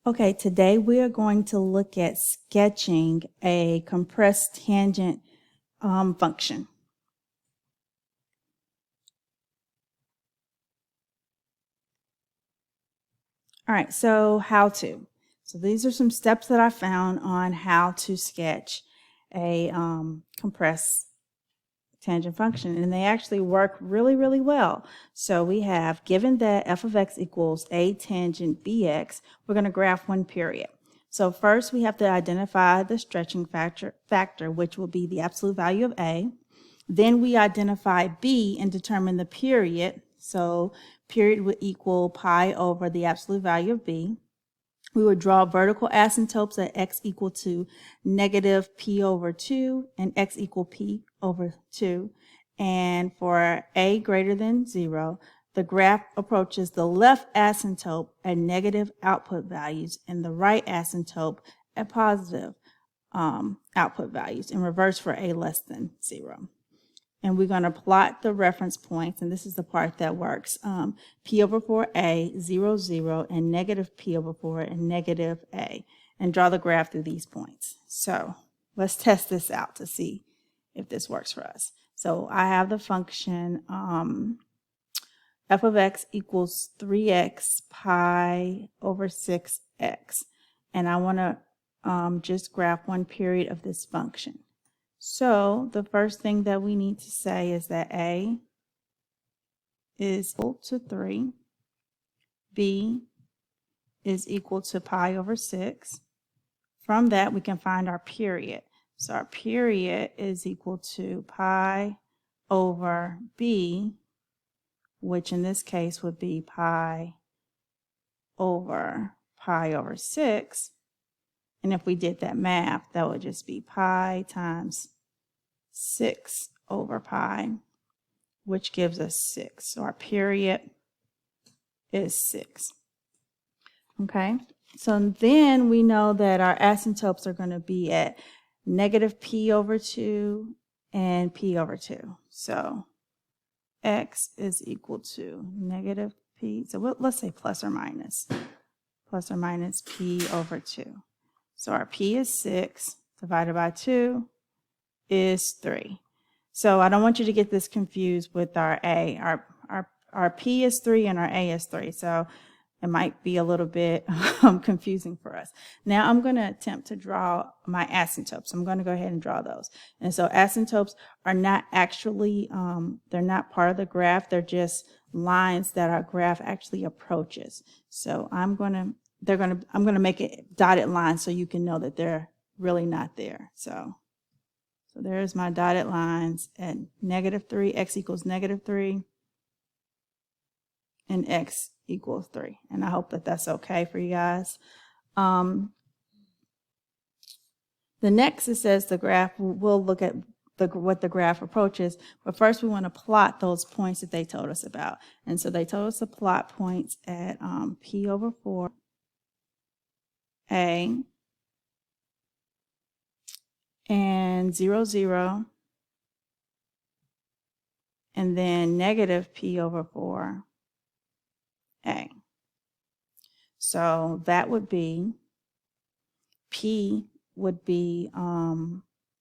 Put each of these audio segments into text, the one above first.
Okay, today we are going to look at sketching a compressed tangent function. All right, so how to. So these are some steps that I found on how to sketch a compressed tangent function, and they actually work really, really well. So we have, given that f of x equals a tangent bx, we're going to graph one period. So first we have to identify the stretching factor, which will be the absolute value of a. Then we identify b and determine the period. So period would equal pi over the absolute value of b. We would draw vertical asymptotes at x equal to negative p over 2 and x equal p over 2. And for a greater than 0, the graph approaches the left asymptote at negative output values and the right asymptote at positive output values, in reverse for a less than 0. And we're going to plot the reference points, and this is the part that works. P over 4a, 0, 0, and negative p over 4 and negative a, and draw the graph through these points. So let's test this out to see if this works for us. So I have the function f of x equals 3x pi over 6x, and I want to just graph one period of this function. So the first thing that we need to say is that a is equal to 3, b is equal to pi over 6. From that, we can find our period. So our period is equal to pi over b, which in this case would be pi over 6. And if we did that math, that would just be pi times 6 over pi, which gives us 6. So our period is 6. Okay, so then we know that our asymptotes are going to be at negative p over 2 and p over 2. So x is equal to negative p, so let's say plus or minus p over 2. So our p is 6 divided by 2 is 3. So I don't want you to get this confused with our a. Our p is 3 and our a is 3. So it might be a little bit confusing for us. Now I'm going to attempt to draw my asymptotes. I'm going to go ahead and draw those. And so asymptotes are not actually, they're not part of the graph. They're just lines that our graph actually approaches. So I'm going to make it dotted lines so you can know that they're really not there. So there's my dotted lines at negative 3, x equals negative 3, and x equals 3. And I hope that that's okay for you guys. The next, it says the graph, we'll look at what the graph approaches, but first we want to plot those points that they told us about. And so they told us to plot points at p over 4, a, and 0, 0, and then negative p over 4, a. So that would be, p would be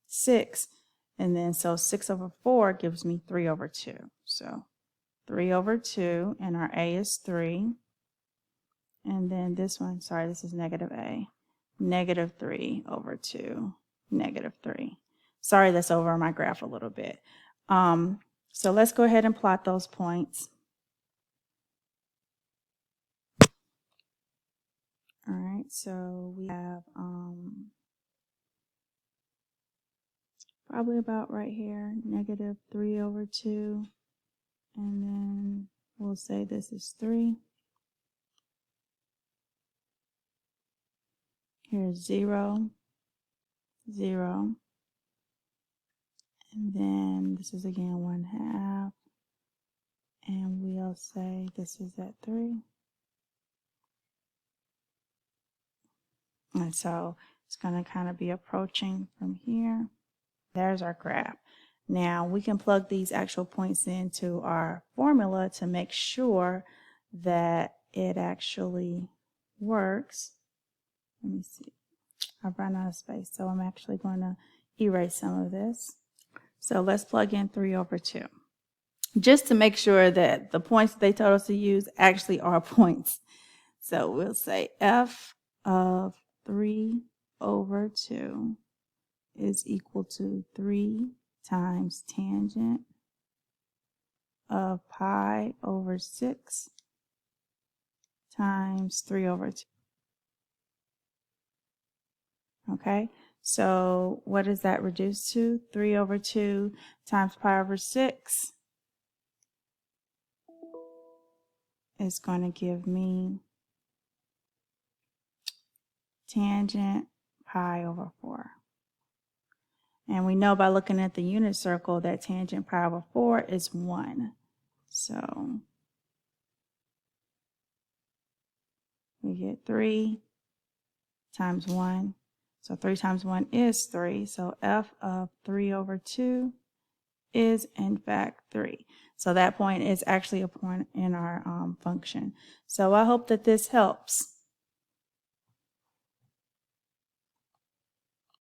6, and then so 6 over 4 gives me 3 over 2. So 3 over 2, and our a is 3. And then this one, sorry, this is negative a, negative 3 over 2, negative 3. Sorry, that's over my graph a little bit. So let's go ahead and plot those points. All right, so we have probably about right here, negative 3 over 2, and then we'll say this is 3. Here's 0, 0, and then this is again 1/2, and we'll say this is at 3. And so it's going to kind of be approaching from here. There's our graph. Now we can plug these actual points into our formula to make sure that it actually works. Let me see. I've run out of space, so I'm actually going to erase some of this. So let's plug in 3 over 2. Just to make sure that the points they told us to use actually are points. So we'll say f of 3 over 2 is equal to 3 times tangent of pi over 6 times 3 over 2. Okay, so what does that reduce to? 3 over 2 times pi over 6 is going to give me tangent pi over 4. And we know by looking at the unit circle that tangent pi over 4 is 1. So we get 3 times 1. So 3 times 1 is 3. So f of 3 over 2 is in fact 3. So that point is actually a point in our function. So I hope that this helps.